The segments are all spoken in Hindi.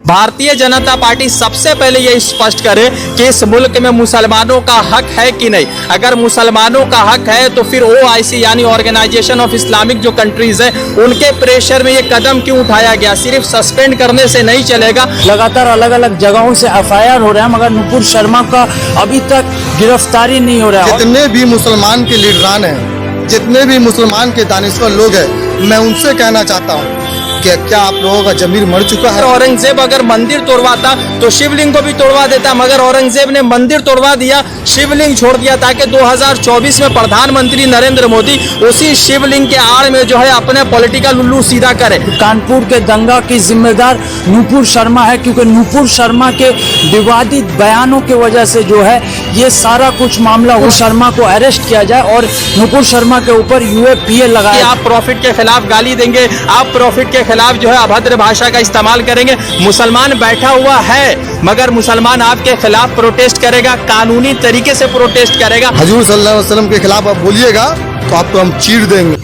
भारतीय जनता पार्टी सबसे पहले ये स्पष्ट करे कि इस मुल्क में मुसलमानों का हक है कि नहीं। अगर मुसलमानों का हक है तो फिर OIC यानी ऑर्गेनाइजेशन ऑफ इस्लामिक जो कंट्रीज है उनके प्रेशर में ये कदम क्यों उठाया गया। सिर्फ सस्पेंड करने से नहीं चलेगा। लगातार अलग अलग जगहों से FIR हो रहा है मगर नुपुर शर्मा का अभी तक गिरफ्तारी नहीं हो रहा है। जितने भी मुसलमान के लीडरान हैं, जितने भी मुसलमान के दानिश्वर लोग हैं, मैं उनसे कहना चाहता हूँ कि क्या आप लोगों का जमीर मर चुका है। औरंगजेब अगर मंदिर तोड़वाता तो शिवलिंग को भी तोड़वा देता, मगर औरंगजेब ने मंदिर तोड़वा दिया, शिवलिंग छोड़ दिया, ताकि 2024 में प्रधानमंत्री नरेंद्र मोदी उसी शिवलिंग के आड़ में जो है अपने पॉलिटिकल उल्लू सीधा करे। कानपुर के दंगा की जिम्मेदार नुपुर शर्मा है, क्योंकि नुपुर शर्मा के विवादित बयानों की वजह से जो है ये सारा कुछ मामला उस शर्मा को अरेस्ट किया जाए और नुपुर शर्मा के ऊपर UAPA लगाए। आप प्रॉफिट के खिलाफ गाली देंगे, आप प्रॉफिट के खिलाफ जो है अभद्र भाषा का इस्तेमाल करेंगे। मुसलमान बैठा हुआ है मगर मुसलमान आपके खिलाफ प्रोटेस्ट करेगा, कानूनी तरीके से प्रोटेस्ट करेगा। हजूर सल्लल्लाहु अलैहि वसल्लम के खिलाफ आप बोलिएगा तो आपको हम चीर देंगे।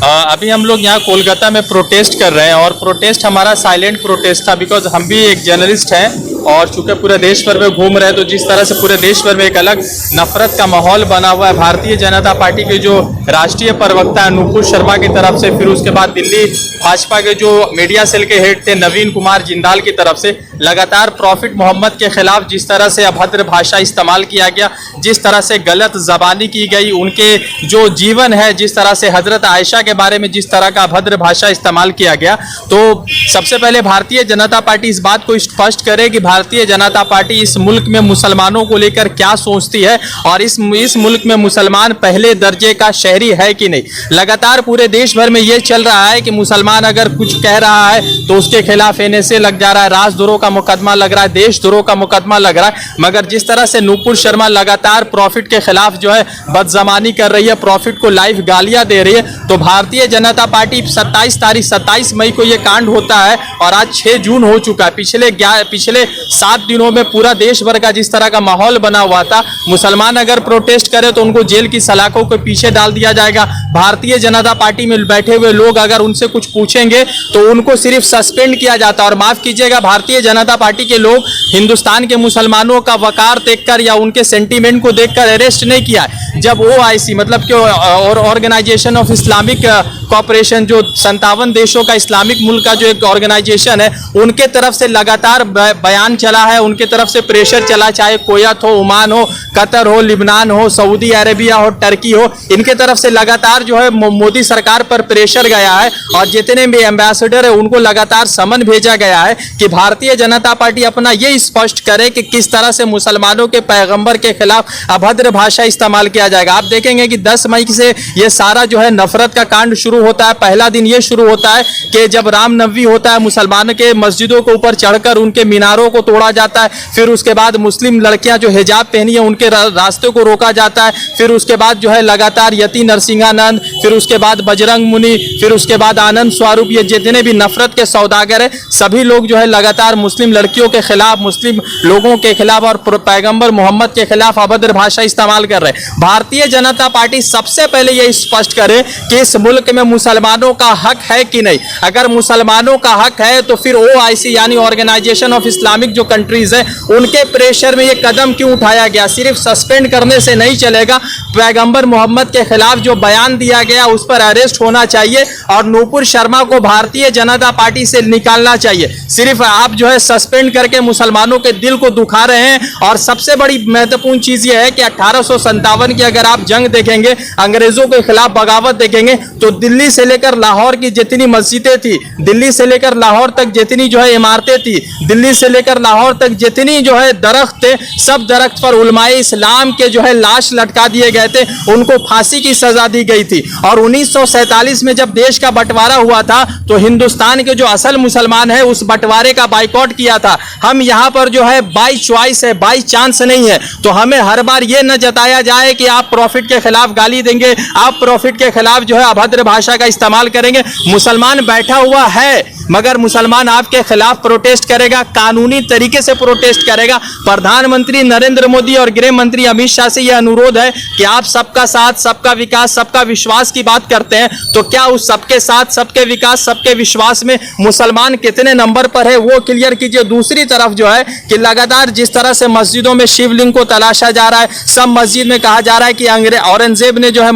अभी हम लोग यहाँ कोलकाता में प्रोटेस्ट कर रहे हैं और प्रोटेस्ट हमारा साइलेंट प्रोटेस्ट था, बिकॉज हम भी एक जर्नलिस्ट हैं और चूंकि पूरे देश भर में घूम रहे हैं तो जिस तरह से पूरे देश भर में एक अलग नफरत का माहौल बना हुआ है भारतीय जनता पार्टी के जो राष्ट्रीय प्रवक्ता है नुपुर शर्मा की तरफ से, फिर उसके बाद दिल्ली भाजपा के जो मीडिया सेल के हेड थे नवीन कुमार जिंदाल की तरफ से लगातार प्रॉफिट मोहम्मद के खिलाफ जिस तरह से अभद्र भाषा इस्तेमाल किया गया, जिस तरह से गलत जबानी की गई, उनके जो जीवन है जिस तरह से हजरत आयशा के बारे में जिस तरह का अभद्र भाषा इस्तेमाल किया गया, तो सबसे पहले भारतीय जनता पार्टी इस बात को स्पष्ट करे कि भारतीय जनता पार्टी इस मुल्क में मुसलमानों को लेकर क्या सोचती है और इस मुल्क में मुसलमान पहले दर्जे का शहरी है कि नहीं। लगातार पूरे देश भर में ये चल रहा है कि मुसलमान अगर कुछ कह रहा है तो उसके खिलाफ NSA लग जा रहा है, राजद्रोह का मुकदमा लग रहा है, देशद्रोह का मुकदमा लग रहा है। मगर जिस तरह से नुपुर शर्मा लगातार प्रॉफिट के खिलाफ जो है बदजमानी कर रही है, प्रॉफिट को लाइव गालियां दे रही है, तो भारतीय जनता पार्टी 27 मई को ये कांड होता है और आज 6 जून हो चुका है। पिछले 7 दिनों में पूरा देश भर का जिस तरह का माहौल बना हुआ था, मुसलमान अगर प्रोटेस्ट करे तो उनको जेल की सलाखों के पीछे डाल दिया जाएगा। भारतीय जनता पार्टी में बैठे हुए लोग अगर उनसे कुछ पूछेंगे तो उनको सिर्फ सस्पेंड किया जाता है। और माफ कीजिएगा, भारतीय जनता पार्टी के लोग हिंदुस्तान के मुसलमानों का वकार देखकर या उनके सेंटीमेंट को देखकर अरेस्ट नहीं किया। जब OIC मतलब कि ऑर्गेनाइजेशन ऑफ इस्लामिक कॉपरेशन, जो 57 देशों का इस्लामिक मुल्क का जो एक ऑर्गेनाइजेशन है, उनके तरफ से लगातार बयान चला है, उनके तरफ से प्रेशर चला, चाहे कुवैत हो, ओमान हो, कतर हो, लिबनान हो, सऊदी अरेबिया हो, टर्की हो, इनके तरफ से लगातार जो है मोदी सरकार पर प्रेशर गया है और जितने भी एम्बेसडर है उनको लगातार समन भेजा गया है कि भारतीय जनता पार्टी अपना ये स्पष्ट करे कि किस तरह से मुसलमानों के पैगंबर के खिलाफ अभद्र भाषा इस्तेमाल किया जाएगा। आप देखेंगे कि 10 मई से ये सारा जो है नफरत का कांड शुरू होता है। पहला दिन ये शुरू होता है कि जब रामनवमी होता है, मुसलमानों के मस्जिदों के ऊपर चढ़कर उनके मीनारों को तोड़ा जाता है। फिर उसके बाद मुस्लिम लड़कियां जो हिजाब पहनी है उनके रास्ते को रोका जाता है। फिर उसके बाद जो है लगातार यति नरसिंहानंद, फिर उसके बाद बजरंग मुनि, फिर उसके बाद आनंद स्वरूप, ये जितने भी नफरत के सौदागर है सभी लोग जो है लगातार मुस्लिम लड़कियों के खिलाफ, मुस्लिम लोगों के खिलाफ और पैगंबर मोहम्मद के खिलाफ अभद्र भाषा इस्तेमाल कर रहे हैं। भारतीय जनता पार्टी सबसे पहले ये स्पष्ट करे कि इस मुल्क में मुसलमानों का हक है कि नहीं। अगर मुसलमानों का हक है तो फिर OIC यानी ऑर्गेनाइजेशन ऑफ इस्लामिक जो कंट्रीज है उनके प्रेशर में ये कदम क्यों उठाया गया। सिर्फ सस्पेंड करने से नहीं चलेगा। पैगंबर मोहम्मद के खिलाफ जो बयान दिया गया उस पर अरेस्ट होना चाहिए और नुपुर शर्मा को भारतीय जनता पार्टी से निकालना चाहिए। सिर्फ आप जो है सस्पेंड करके मुसलमानों के दिल को दुखा रहे हैं। और सबसे बड़ी महत्वपूर्ण चीज यह है कि 1857 की अगर आप जंग देखेंगे, अंग्रेजों के खिलाफ बगावत देखेंगे, तो दिल्ली से लेकर लाहौर की जितनी मस्जिदें थी, दिल्ली से लेकर लाहौर तक जितनी जो है इमारतें थी, दिल्ली से लेकर लाहौर तक जितनी जो है दरख्त थे, सब दरख्त पर उलमाए इस्लाम के जो है लाश लटका दिए गए थे, उनको फांसी की सजा दी गई थी। और 1947 में जब देश का बंटवारा हुआ था तो हिंदुस्तान के जो असल मुसलमान है उस बंटवारे का बाइकआउट किया था। हम यहाँ पर जो है बाई चॉइस है, बाई चांस नहीं है। तो हमें हर बार ये न जताया जाए कि आप प्रॉफिट के खिलाफ गाली देंगे, आप प्रॉफिट के खिलाफ जो है अभद्र भाषा भाषा का इस्तेमाल करेंगे। मुसलमान बैठा हुआ है मगर मुसलमान आपके खिलाफ प्रोटेस्ट करेगा, कानूनी तरीके से प्रोटेस्ट करेगा। प्रधानमंत्री नरेंद्र मोदी और गृह मंत्री अमित शाह से यह अनुरोध है कि आप सबका साथ, सबका विकास, सबका विश्वास की बात करते हैं, तो क्या उस सबके साथ, सबके विकास, सबके विश्वास में मुसलमान कितने नंबर पर है वो क्लियर कीजिए। दूसरी तरफ जो है कि लगातार जिस तरह से मस्जिदों में शिवलिंग को तलाशा जा रहा है, सब मस्जिद में कहा जा रहा है कि औरंगजेब ने जो है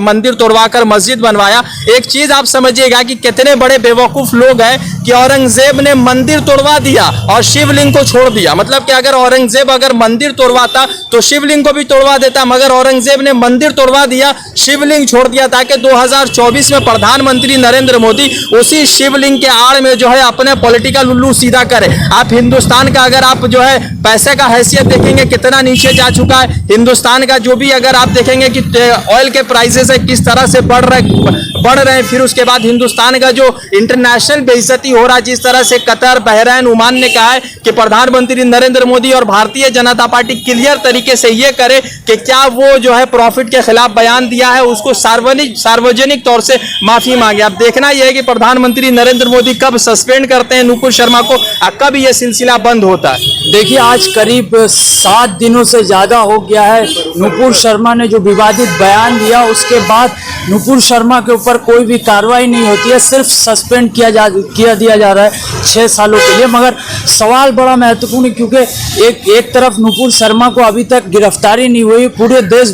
मंदिर तोड़वाकर मस्जिद बनवाया। एक चीज आप समझिएगा कि कितने बड़े बेवकूफ लोग हैं कि औरंगजेब ने मंदिर तोड़वा दिया और शिवलिंग को छोड़ दिया। मतलब कि अगर औरंगजेब मंदिर तोड़वाता तो शिवलिंग को भी तोड़वा देता, मगर औरंगजेब ने मंदिर तोड़वा दिया, शिवलिंग छोड़ दिया, ताकि 2024 में प्रधानमंत्री नरेंद्र मोदी उसी शिवलिंग के आड़ में जो है अपने पॉलिटिकल उल्लू सीधा करे। आप हिंदुस्तान का अगर आप जो है पैसे का हैसियत देखेंगे कितना नीचे जा चुका है, हिंदुस्तान का जो भी अगर आप देखेंगे कि ऑयल के प्राइसेस है किस तरह से बढ़ रहे हैं, फिर उसके बाद हिंदुस्तान का जो इंटरनेशनल बेइज्जती हो रहा है, जिस तरह से कतर, बहरीन, ओमान ने कहा है कि प्रधानमंत्री नरेंद्र मोदी और भारतीय जनता पार्टी क्लियर तरीके से ये करे कि क्या वो जो है प्रॉफिट के खिलाफ बयान दिया है उसको सार्वजनिक तौर से माफी मांगे। अब देखना यह है कि प्रधानमंत्री नरेंद्र मोदी कब सस्पेंड करते हैं नुपुर शर्मा को और कब यह सिलसिला बंद होता है। देखिए, आज करीब 7 दिनों से ज़्यादा हो गया है नुपुर शर्मा ने जो विवादित बयान दिया, उसके बाद नुपुर शर्मा के ऊपर कोई भी कार्रवाई नहीं होती है, सिर्फ सस्पेंड किया दिया जा रहा है 6 सालों के लिए। मगर सवाल बड़ा महत्वपूर्ण है क्योंकि एक तरफ नुपुर शर्मा को अभी तक गिरफ्तारी नहीं हुई, पूरे देश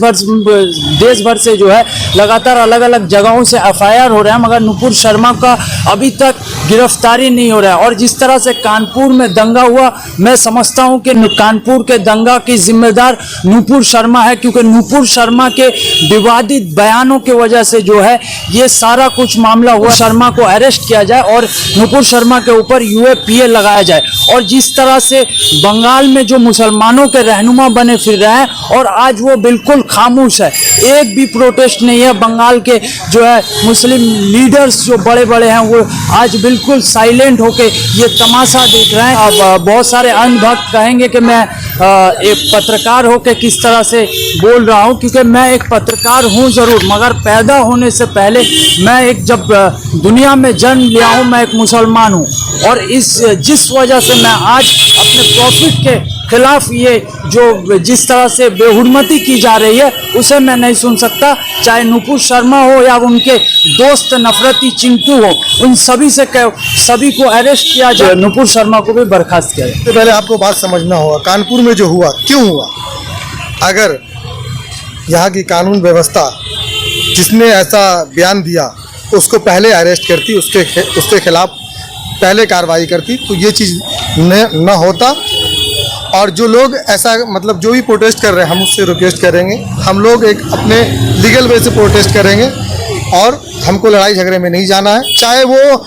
भर से जो है लगातार अलग अलग जगहों से FIR हो रहे हैं, मगर नुपुर शर्मा का अभी तक गिरफ्तारी नहीं हो रहा है। और जिस तरह से कानपुर में दंगा हुआ, मैं समझता हूं कि कानपुर के दंगा की जिम्मेदार नुपुर शर्मा है, क्योंकि नुपुर शर्मा के विवादित बयानों की वजह से जो है ये सारा कुछ मामला हुआ। शर्मा को अरेस्ट किया जाए और नुपुर शर्मा के ऊपर UAPA लगाया जाए। और जिस तरह से बंगाल में जो मुसलमानों के रहनुमा बने फिर रहे हैं और आज वो बिल्कुल खामोश है, एक भी प्रोटेस्ट नहीं है। बंगाल के जो है मुस्लिम लीडर्स जो बड़े बड़े हैं वो आज बिल्कुल साइलेंट होके ये तमाशा देख रहे हैं। अब बहुत सारे अंधभक्त कहेंगे कि मैं एक पत्रकार होकर किस तरह से बोल रहा हूँ, क्योंकि मैं एक पत्रकार हूँ ज़रूर, मगर पैदा होने से पहले मैं जब दुनिया में जन्म लिया हूँ मैं एक मुसलमान हूँ। और जिस वजह से मैं आज अपने प्रॉफिट के खिलाफ ये जो जिस तरह से बेहुरमती की जा रही है उसे मैं नहीं सुन सकता, चाहे नुपुर शर्मा हो या उनके दोस्त नफरती चिंटू हो, उन सभी को अरेस्ट किया जाए, नुपुर शर्मा को भी बर्खास्त किया जाए। तो पहले आपको बात समझना होगा कानपुर में जो हुआ क्यों हुआ। अगर यहाँ की कानून व्यवस्था जिसने ऐसा बयान दिया उसको पहले अरेस्ट करती, उसके खिलाफ पहले कार्रवाई करती तो ये चीज़ न होता। और जो लोग ऐसा मतलब जो भी प्रोटेस्ट कर रहे हैं हम उससे रिक्वेस्ट करेंगे, हम लोग एक अपने लीगल वे से प्रोटेस्ट करेंगे और हमको लड़ाई झगड़े में नहीं जाना है। चाहे वो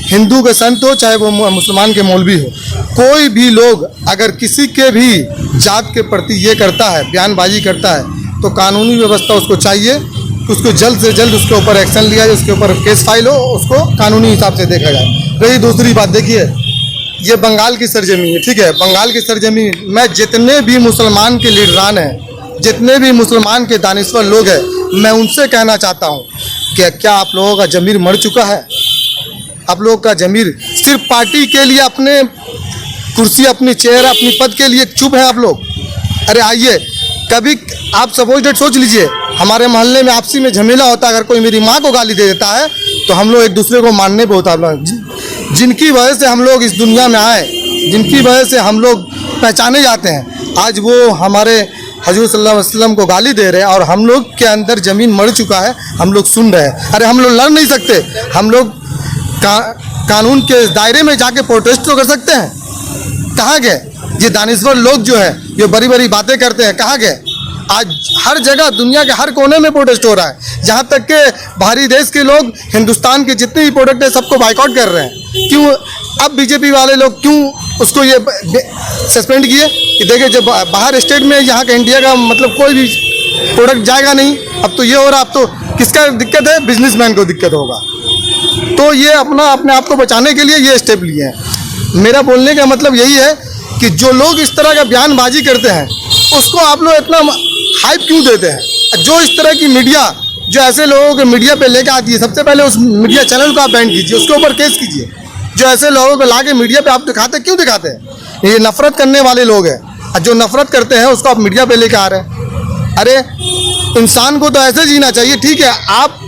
हिंदू के संत हो, चाहे वो मुसलमान के मौलवी हो, कोई भी लोग अगर किसी के भी जात के प्रति ये करता है, बयानबाजी करता है, तो कानूनी व्यवस्था उसको चाहिए कि उसको जल्द से जल्द उसके ऊपर एक्शन लिया जाए, उसके ऊपर केस फाइल हो, उसको कानूनी हिसाब से देखा जाए। रही दूसरी बात, देखिए ये बंगाल की सरजमी है, ठीक है, बंगाल की सरजमी में जितने भी मुसलमान के लीडरान हैं, जितने भी मुसलमान के दानिश्वर लोग हैं, मैं उनसे कहना चाहता हूँ कि क्या आप लोगों का ज़मीर मर चुका है? आप लोगों का ज़मीर सिर्फ पार्टी के लिए, अपने कुर्सी, अपनी चेयर, अपनी पद के लिए चुप है आप लोग? अरे आइए, कभी आप सपोज डेट सोच लीजिए, हमारे मोहल्ले में आपसी में झमेला होता है, अगर कोई मेरी माँ को गाली दे देता है तो हम लोग एक दूसरे को मानने पे होता है। जिनकी वजह से हम लोग इस दुनिया में आए, जिनकी वजह से हम लोग पहचाने जाते हैं, आज वो हमारे हजूर सल्लल्लाहु अलैहि वसल्लम को गाली दे रहे हैं और हम लोग के अंदर ज़मीन मर चुका है, हम लोग सुन रहे हैं। अरे हम लोग लड़ नहीं सकते, हम लोग कानून के दायरे में जाके प्रोटेस्ट तो कर सकते हैं। कहाँ गए ये दानिश्वर लोग जो है ये बड़ी बड़ी बातें करते हैं, कहाँ गए? आज हर जगह दुनिया के हर कोने में प्रोटेस्ट हो रहा है, जहाँ तक के बाहरी देश के लोग हिंदुस्तान के जितने भी प्रोडक्ट है सबको बाइकआउट कर रहे हैं। क्यों? अब बीजेपी वाले लोग क्यों उसको ये सस्पेंड किए कि देखिए जब बाहर स्टेट में यहाँ का इंडिया का मतलब कोई भी प्रोडक्ट जाएगा नहीं। अब तो ये हो रहा, अब तो किसका दिक्कत है? बिजनेसमैन को दिक्कत होगा। तो ये अपने आप को बचाने के लिए ये स्टेप लिए हैं। मेरा बोलने का मतलब यही है कि जो लोग इस तरह का बयानबाजी करते हैं उसको आप लोग इतना हाइप क्यों देते हैं? जो इस तरह की मीडिया जो ऐसे लोगों को मीडिया पे लेके आती है, सबसे पहले उस मीडिया चैनल को आप बैन कीजिए, उसके ऊपर केस कीजिए। जो ऐसे लोगों को लाके मीडिया पे आप दिखाते, क्यों दिखाते हैं? ये नफरत करने वाले लोग हैं, और जो नफरत करते हैं उसको आप मीडिया पे लेके आ रहे हैं। अरे इंसान को तो ऐसे जीना चाहिए। ठीक है, आप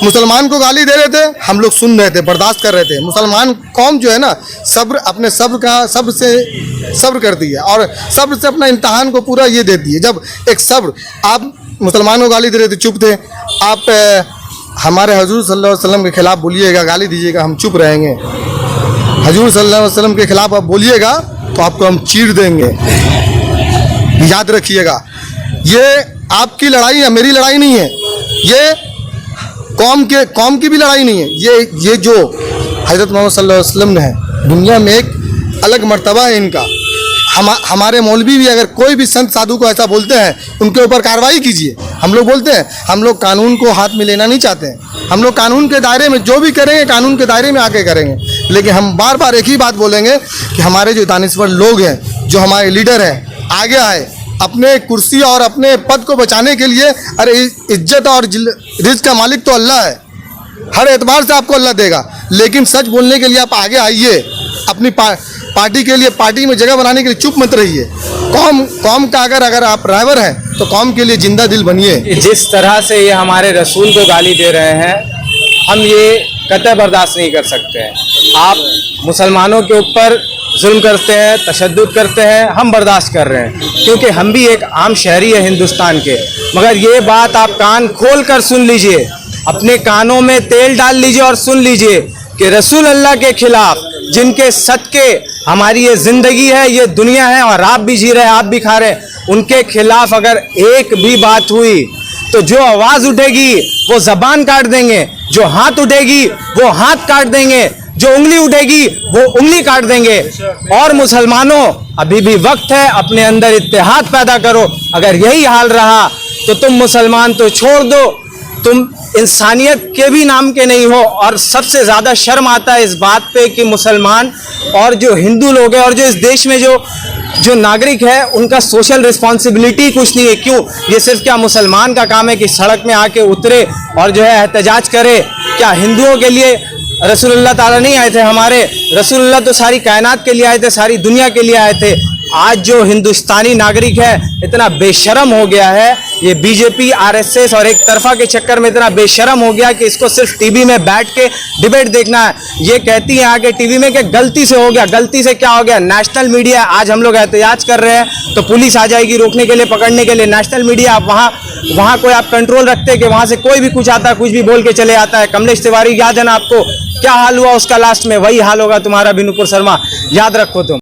मुसलमान को गाली दे रहे थे, हम लोग सुन रहे थे, बर्दाश्त कर रहे थे। मुसलमान कौम जो है ना, सब्र, अपने सब्र से सब्र करती है, और सब्र से अपना इम्तहान को पूरा ये देती है। जब एक सब्र, आप मुसलमानों को गाली दे रहे थे, चुप थे। आप हमारे हजूर सल्लल्लाहु अलैहि वसल्लम के खिलाफ बोलिएगा, गाली दीजिएगा, हम चुप रहेंगे। हजूर सल्लल्लाहु अलैहि वसल्लम के खिलाफ आप बोलिएगा तो आपको हम चीर देंगे। याद रखिएगा, ये आपकी लड़ाई है, मेरी लड़ाई नहीं है। ये कौम की भी लड़ाई नहीं है। ये जो हज़रत मोहम्मद सल्लल्लाहु अलैहि वसल्लम ने है, दुनिया में एक अलग मर्तबा है इनका। हमारे मौलवी भी अगर कोई भी संत साधु को ऐसा बोलते हैं, उनके ऊपर कार्रवाई कीजिए। हम लोग बोलते हैं, हम लोग कानून को हाथ में लेना नहीं चाहते हैं। हम लोग कानून के दायरे में जो भी करेंगे, कानून के दायरे में आके करेंगे। लेकिन हम बार बार एक ही बात बोलेंगे कि हमारे जो दानिश्वर लोग हैं, जो हमारे लीडर हैं, आगे आए, अपने कुर्सी और अपने पद को बचाने के लिए। अरे इज्जत और रिज़्क़ का मालिक तो अल्लाह है, हर एतबार से आपको अल्लाह देगा। लेकिन सच बोलने के लिए आप आगे आइए, अपनी पार्टी के लिए, पार्टी में जगह बनाने के लिए चुप मत रहिए। कौम का अगर आप ड्राइवर हैं तो कौम के लिए जिंदा दिल बनिए। जिस तरह से ये हमारे रसूल को गाली दे रहे हैं, हम ये कतई बर्दाश्त नहीं कर सकते हैं। आप मुसलमानों के ऊपर जुल्म करते हैं, तशद्दुद करते हैं, हम बर्दाश्त कर रहे हैं, क्योंकि हम भी एक आम शहरी है हिंदुस्तान के। मगर ये बात आप कान खोल कर सुन लीजिए, अपने कानों में तेल डाल लीजिए और सुन लीजिए कि रसूल अल्लाह के खिलाफ, जिनके सदके हमारी ये ज़िंदगी है, ये दुनिया है, और आप भी जी रहे हैं, आप भी खा रहे हैं, उनके खिलाफ अगर एक भी बात हुई तो जो आवाज़ उठेगी वो ज़बान काट देंगे, जो हाथ उठेगी वो हाथ काट देंगे, जो उंगली उठेगी वो उंगली काट देंगे। और मुसलमानों, अभी भी वक्त है, अपने अंदर इत्तेहाद पैदा करो। अगर यही हाल रहा तो तुम मुसलमान तो छोड़ दो, तुम इंसानियत के भी नाम के नहीं हो। और सबसे ज़्यादा शर्म आता है इस बात पे कि मुसलमान और जो हिंदू लोग हैं और जो इस देश में जो नागरिक है, उनका सोशल रिस्पॉन्सिबिलिटी कुछ नहीं है। क्यों? ये सिर्फ क्या मुसलमान का काम है कि सड़क में आके उतरे और जो है एहतजाज करे? क्या हिंदुओं के लिए रसूलुल्लाह ताला नहीं आए थे? हमारे रसूलुल्लाह तो सारी कायनात के लिए आए थे, सारी दुनिया के लिए आए थे। आज जो हिंदुस्तानी नागरिक है इतना बेशरम हो गया है, ये बीजेपी, आरएसएस और एक तरफा के चक्कर में इतना बेशरम हो गया कि इसको सिर्फ टीवी में बैठ के डिबेट देखना है। ये कहती है आगे टीवी में कि गलती से हो गया। गलती से क्या हो गया? National media. आज हम लोग एहतजाज कर रहे हैं तो पुलिस आ जाएगी रोकने के लिए, पकड़ने के लिए। नेशनल मीडिया, आप वहाँ कोई आप कंट्रोल रखते हैं कि वहाँ से कोई भी कुछ आता है, कुछ भी बोल के चले आता है? कमलेश तिवारी, याद है ना आपको क्या हाल हुआ उसका? लास्ट में वही हाल होगा तुम्हारा, बिनुपुर शर्मा, याद रखो तुम।